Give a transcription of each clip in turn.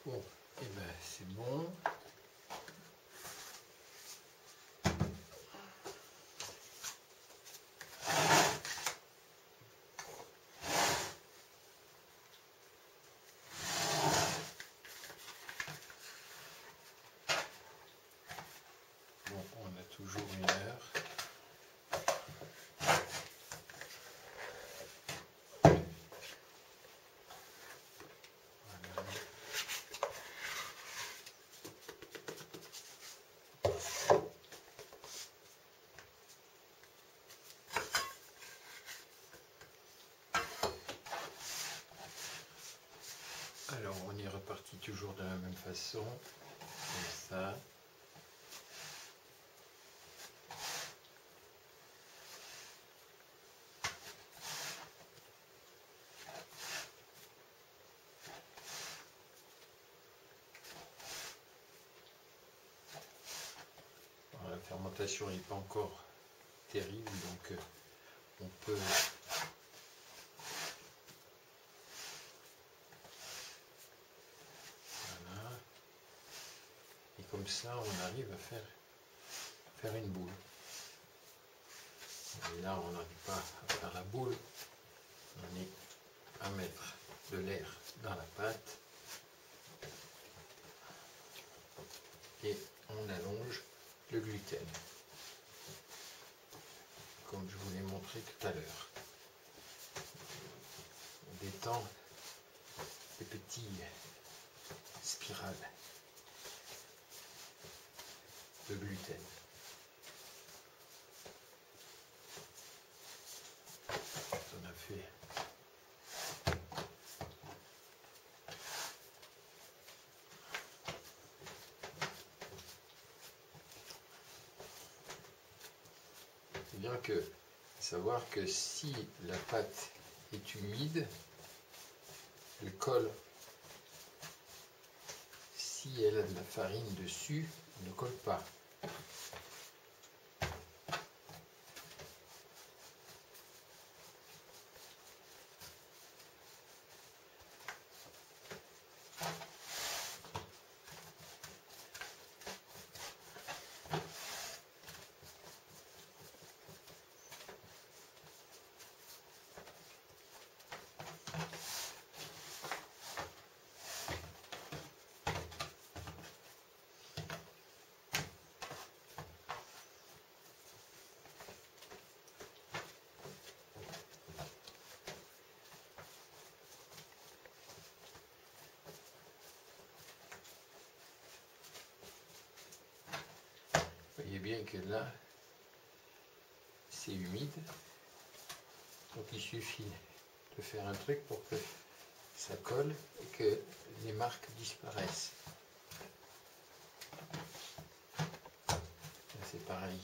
Bon, et ben c'est bon. Bon, on a toujours 1 heure. Alors on est reparti toujours de la même façon, comme ça. Alors, la fermentation n'est pas encore terrible, donc on peut voilà. Et comme ça on arrive à faire une boule. Et là on n'arrive pas à faire la boule, on est à mettre de l'air dans la pâte et on allonge le gluten, comme je vous l'ai montré tout à l'heure. On détend les petites spirales de gluten. On a fait bien que savoir que si la pâte est humide, elle colle. Si elle a de la farine dessus, elle ne colle pas. Vous voyez bien que là, c'est humide. Donc il suffit de faire un truc pour que ça colle et que les marques disparaissent. C'est pareil.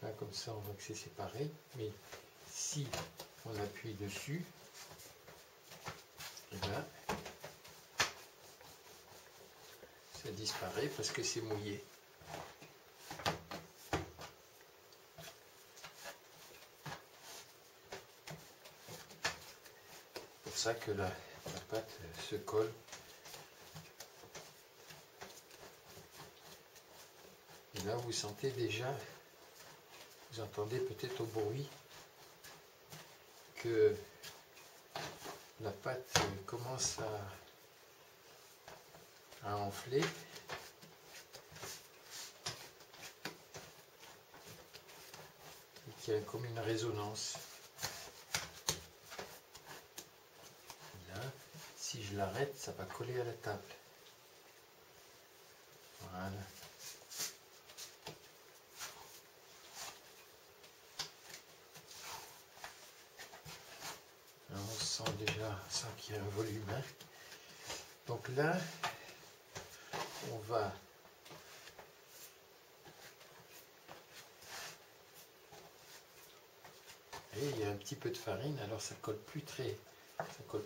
Là, comme ça, on voit que c'est séparé. Mais si on appuie dessus, et là, ça disparaît parce que c'est mouillé. C'est pour ça que la pâte se colle. Et là, vous sentez déjà, vous entendez peut-être au bruit que la pâte commence à enfler. Et qu'il y a comme une résonance. Et là, si je l'arrête, ça va coller à la table. Voilà. On sent déjà qu'il y a un volume. Hein. Donc là, on va et il y a un petit peu de farine, alors ça colle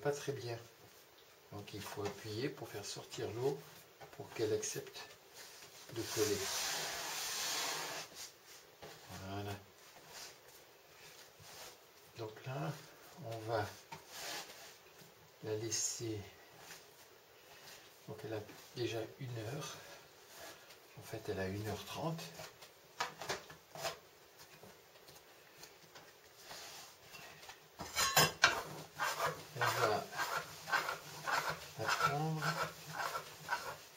pas très bien. Donc il faut appuyer pour faire sortir l'eau pour qu'elle accepte de coller. Voilà. Donc là, on va la laisser. Donc elle a déjà 1 heure. En fait, elle a 1h30. On va la prendre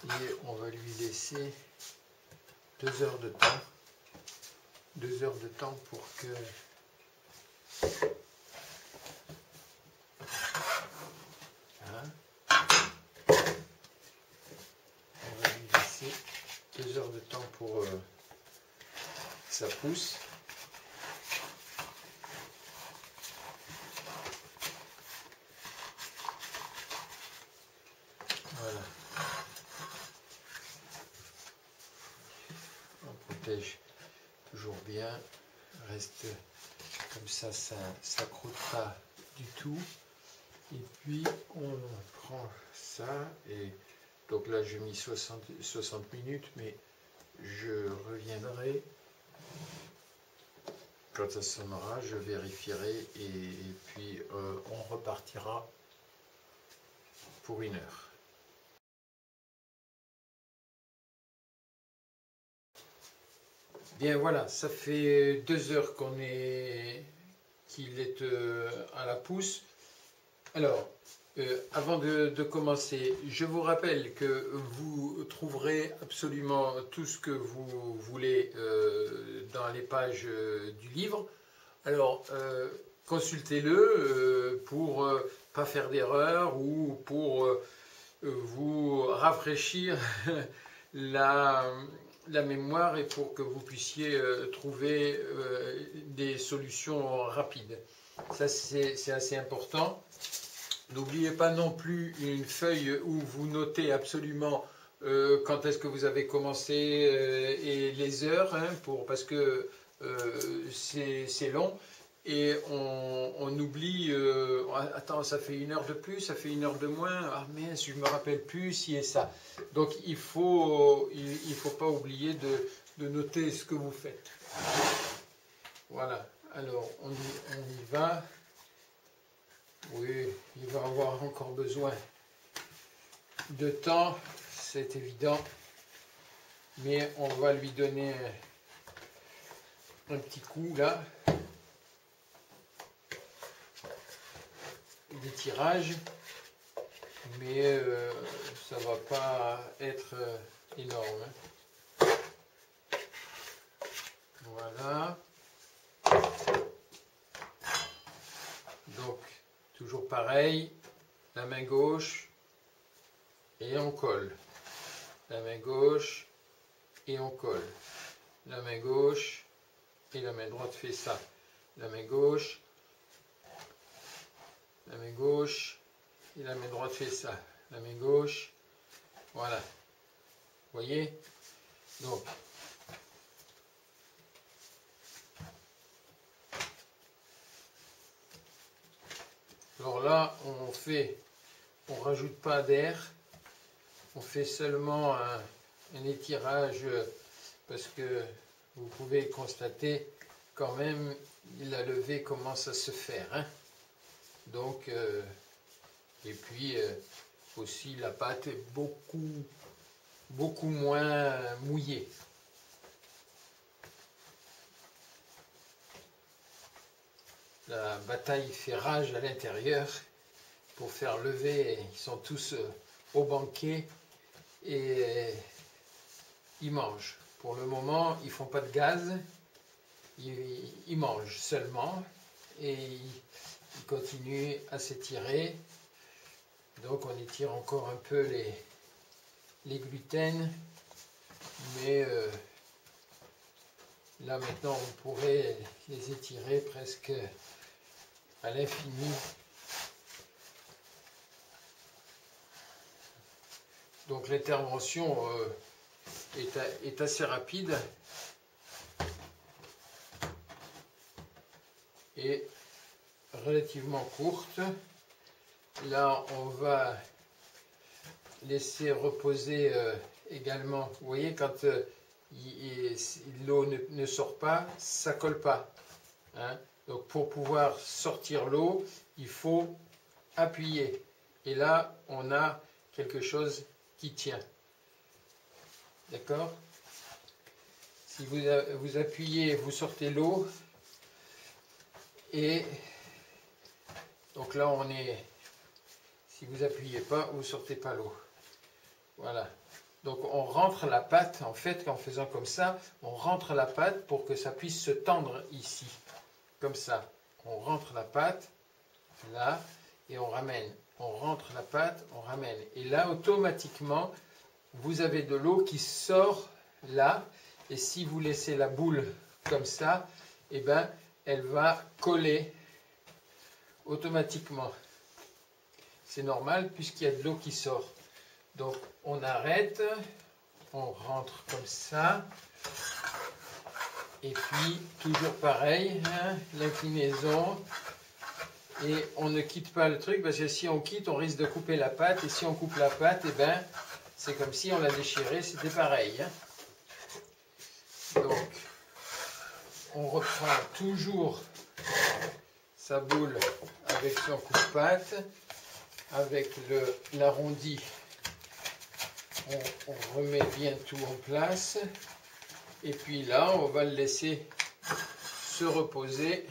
et on va lui laisser 2 heures de temps. 2 heures de temps pour que voilà. On va lui laisser 2 heures de temps pour que ça pousse. Voilà. On protège toujours bien. Reste comme ça, ça ne croûte pas du tout. Et puis on prend ça et donc là j'ai mis 60 minutes, mais je reviendrai quand ça sonnera, je vérifierai et puis on repartira pour 1 heure. Bien voilà, ça fait 2 heures qu'il est à la pousse. Alors, avant de commencer, je vous rappelle que vous trouverez absolument tout ce que vous voulez dans les pages du livre. Alors, consultez-le pour pas faire d'erreur ou pour vous rafraîchir la mémoire et pour que vous puissiez trouver des solutions rapides. Ça, c'est assez important. N'oubliez pas non plus une feuille où vous notez absolument quand est-ce que vous avez commencé et les heures, hein, parce que c'est long. Et on oublie, attends, ça fait 1 heure de plus, ça fait 1 heure de moins, ah mince, je ne me rappelle plus si et ça. Donc il faut pas oublier de noter ce que vous faites. Voilà, alors on y va. Oui, il va avoir encore besoin de temps, c'est évident, mais on va lui donner un petit coup là, d'étirage, mais ça va pas être énorme. Hein. Voilà. Donc, toujours pareil, la main gauche et on colle. La main gauche et on colle. La main gauche et la main droite fait ça. La main gauche et la main droite fait ça. La main gauche, voilà. Vous voyez? Donc, alors là, on rajoute pas d'air, on fait seulement un étirage parce que vous pouvez constater quand même la levée commence à se faire. Hein. Donc, et puis aussi la pâte est beaucoup moins mouillée. La bataille fait rage à l'intérieur pour faire lever, ils sont tous au banquet et ils mangent. Pour le moment, ils ne font pas de gaz, ils mangent seulement et ils continuent à s'étirer. Donc on étire encore un peu les gluten, mais là maintenant on pourrait les étirer presque à l'infini. Donc l'intervention est assez rapide et relativement courte. Là on va laisser reposer également. Vous voyez, quand l'eau ne sort pas, ça colle pas. Hein. Donc pour pouvoir sortir l'eau, il faut appuyer. Et là, on a quelque chose qui tient. D'accord? Si vous appuyez, vous sortez l'eau. Et donc là, on est... Si vous appuyez pas, vous sortez pas l'eau. Voilà. Donc on rentre la pâte, en fait, en faisant comme ça, on rentre la pâte pour que ça puisse se tendre ici. Comme ça. On rentre la pâte, là, et on ramène. On rentre la pâte, on ramène. Et là, automatiquement, vous avez de l'eau qui sort là. Et si vous laissez la boule comme ça, eh ben, elle va coller automatiquement. C'est normal puisqu'il y a de l'eau qui sort. Donc, on arrête, on rentre comme ça. Et puis, toujours pareil, hein, l'inclinaison. Et on ne quitte pas le truc, parce que si on quitte, on risque de couper la pâte. Et si on coupe la pâte, eh ben, c'est comme si on l'a déchirée, c'était pareil. Hein. Donc, on reprend toujours sa boule avec son coupe-pâte. Avec l'arrondi, on remet bien tout en place. Et puis là, on va le laisser se reposer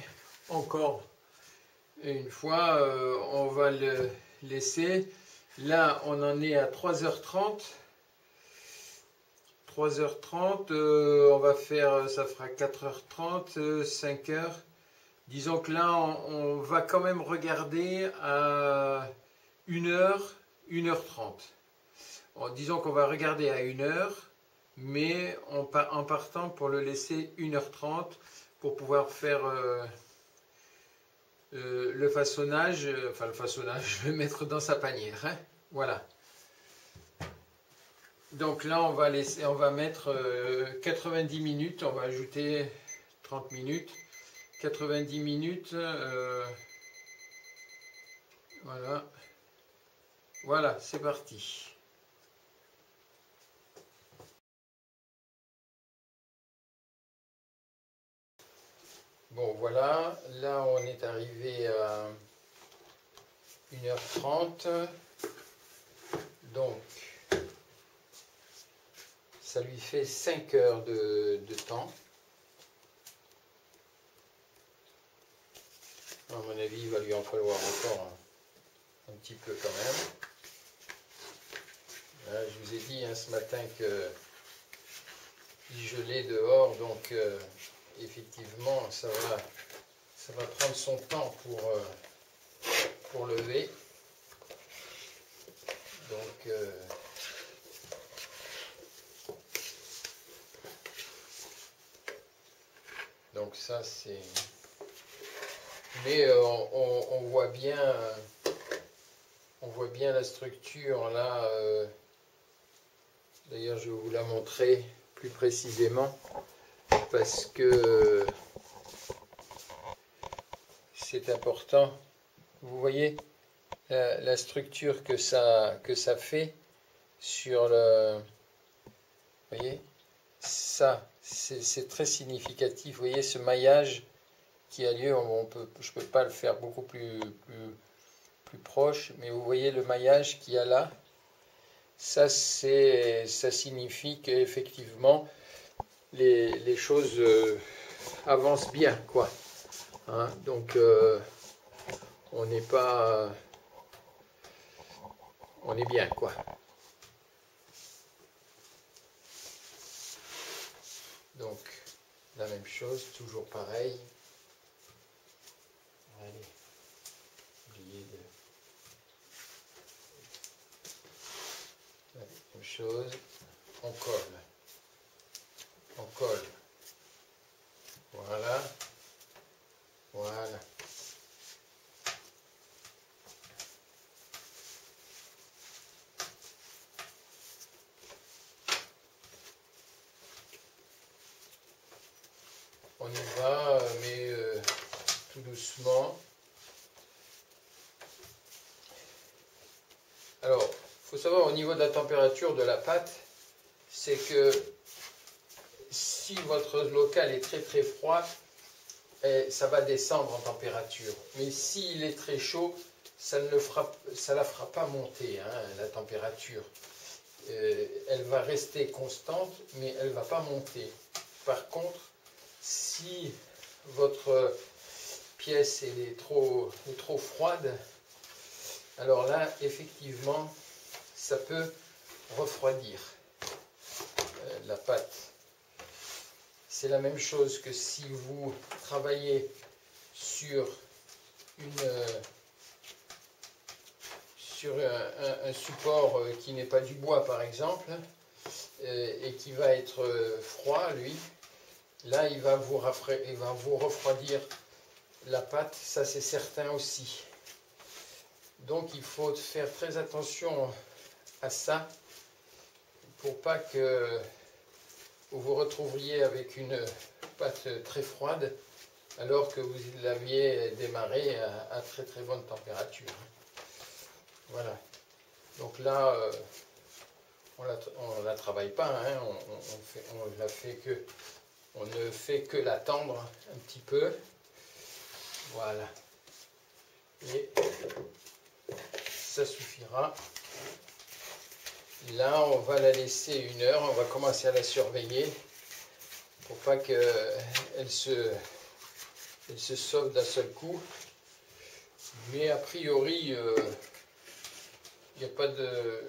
encore une fois. On va le laisser. Là, on en est à 3h30. 3h30, on va faire, ça fera 4h30, 5h. Disons que là, on va quand même regarder à 1h, 1h30. Disons qu'on va regarder à 1h, mais en partant pour le laisser 1h30 pour pouvoir faire le façonnage, enfin le façonnage, je vais le mettre dans sa panière. Hein, voilà. Donc là, on va mettre 90 minutes, on va ajouter 30 minutes. 90 minutes, voilà. Voilà, c'est parti. Bon, voilà, là on est arrivé à 1h30. Donc, ça lui fait 5 heures de temps. À mon avis, il va lui en falloir encore un petit peu quand même. Là, je vous ai dit hein, ce matin qu'il gelait dehors, donc effectivement, ça va prendre son temps pour lever. Donc ça, c'est... Mais on voit bien la structure là. D'ailleurs, je vais vous la montrer plus précisément parce que c'est important. Vous voyez la structure que ça fait sur le... Vous voyez, ça, c'est très significatif. Vous voyez ce maillage qui a lieu, je ne peux pas le faire beaucoup plus proche, mais vous voyez le maillage qu'il y a là, ça signifie qu'effectivement les choses avancent bien, quoi. Hein, donc on n'est pas... on est bien, quoi. Donc la même chose, toujours pareil. Allez, oubliez de... Même chose, on colle. On colle. Voilà. Voilà. On y va, mais tout doucement. Alors, faut savoir au niveau de la température de la pâte, c'est que si votre local est très très froid, ça va descendre en température. Mais s'il est très chaud, ça ne la fera pas monter, hein, la température. Elle va rester constante, mais elle ne va pas monter. Par contre, si votre pièce est trop froide, alors là, effectivement, ça peut refroidir la pâte. C'est la même chose que si vous travaillez sur un support qui n'est pas du bois, par exemple, et qui va être froid, lui, là, il va vous refroidir la pâte, ça c'est certain aussi. Donc il faut faire très attention à ça pour pas que vous vous retrouviez avec une pâte très froide alors que vous l'aviez démarré à très très bonne température. Voilà. Donc là, on la travaille pas, hein, on ne fait que l'attendre un petit peu. Voilà. Et ça suffira. Là, on va la laisser 1 heure. On va commencer à la surveiller pour pas qu'elle se sauve d'un seul coup. Mais a priori, il n'y a pas de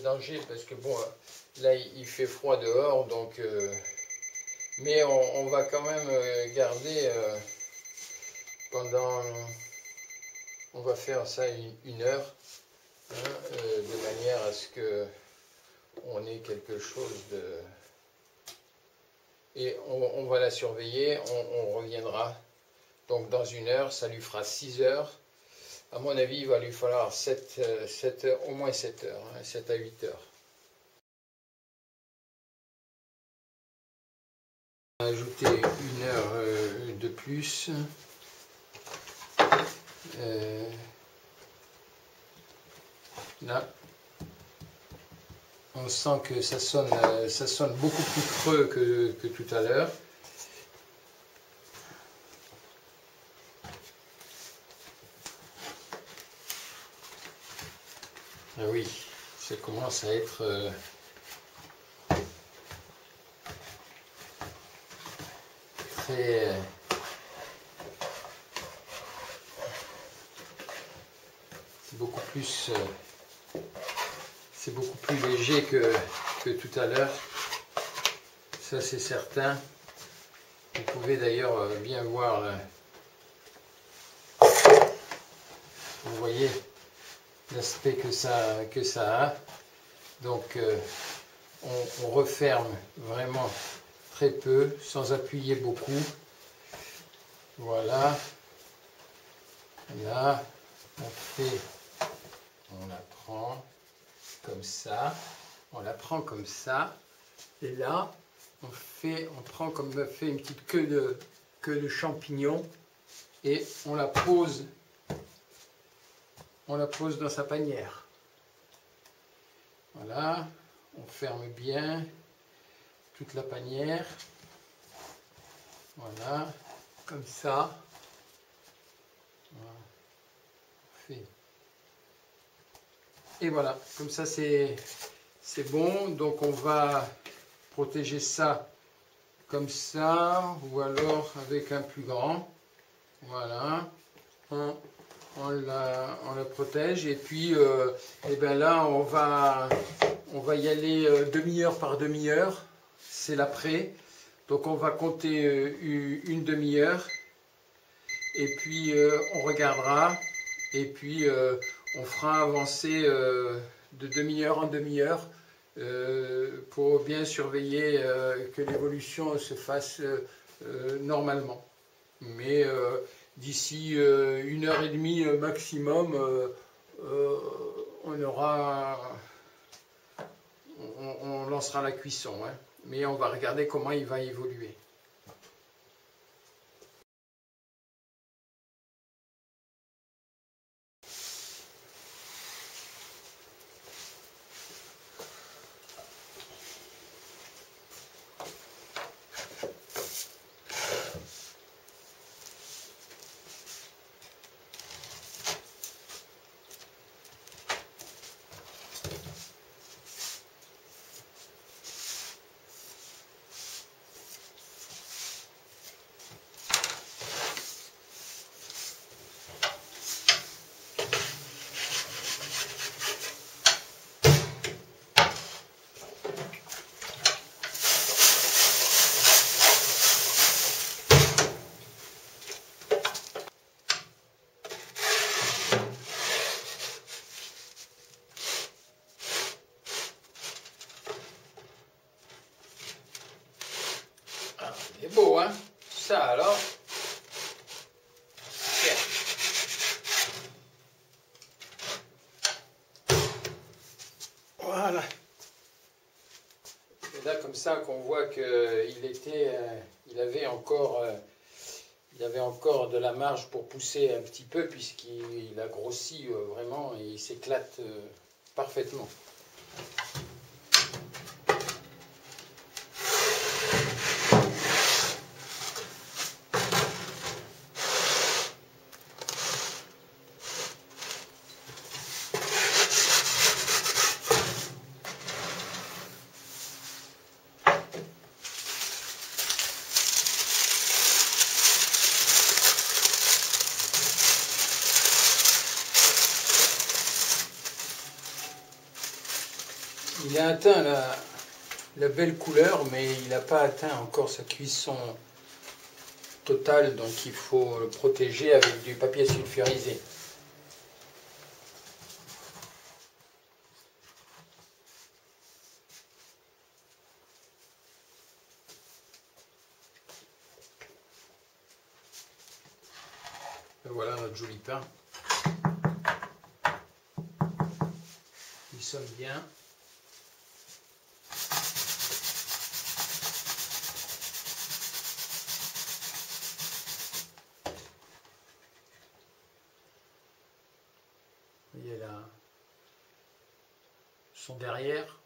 danger parce que bon, là, il fait froid dehors, donc. Mais on va quand même garder pendant. On va faire ça 1 heure. Hein, de manière à ce que on ait quelque chose de... Et on va la surveiller, on reviendra. Donc dans 1 heure, ça lui fera 6 heures. À mon avis, il va lui falloir 7 heures, au moins 7 heures, hein, 7 à 8 heures. On va ajouter 1 heure de plus. Là, on sent que ça sonne beaucoup plus creux que tout à l'heure. Ah oui, ça commence à être très... c'est beaucoup plus léger que tout à l'heure, ça c'est certain. Vous pouvez d'ailleurs bien voir, vous voyez l'aspect que ça a. Donc on referme vraiment très peu, sans appuyer beaucoup. Voilà. Là, on la prend comme ça, on la prend comme ça, et là, on prend comme fait une petite queue de champignon, et on la pose dans sa panière. Voilà, on ferme bien toute la panière, voilà, comme ça. Voilà. Et voilà, comme ça c'est bon. Donc on va protéger ça comme ça, ou alors avec un plus grand. Voilà, on la protège, et puis et ben là on va y aller demi-heure par demi-heure, c'est l'après. Donc on va compter une demi-heure, et puis on regardera, et puis on fera avancer de demi-heure en demi-heure pour bien surveiller que l'évolution se fasse normalement. Mais d'ici 1h30 maximum, on lancera la cuisson, hein. Mais on va regarder comment il va évoluer. ça alors. Super. Voilà. Et là comme ça qu'on voit qu'il était, il avait encore de la marge pour pousser un petit peu puisqu'il a grossi vraiment et il s'éclate parfaitement. Il a atteint la belle couleur, mais il n'a pas atteint encore sa cuisson totale, donc il faut le protéger avec du papier sulfurisé. Et voilà notre joli pain. Il sonne bien. Vous voyez là son derrière.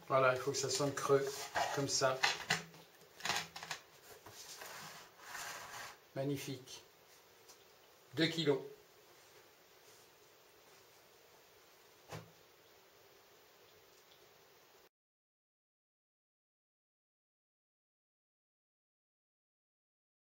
Voilà, il faut que ça sonne creux, comme ça. Magnifique. 2 kilos.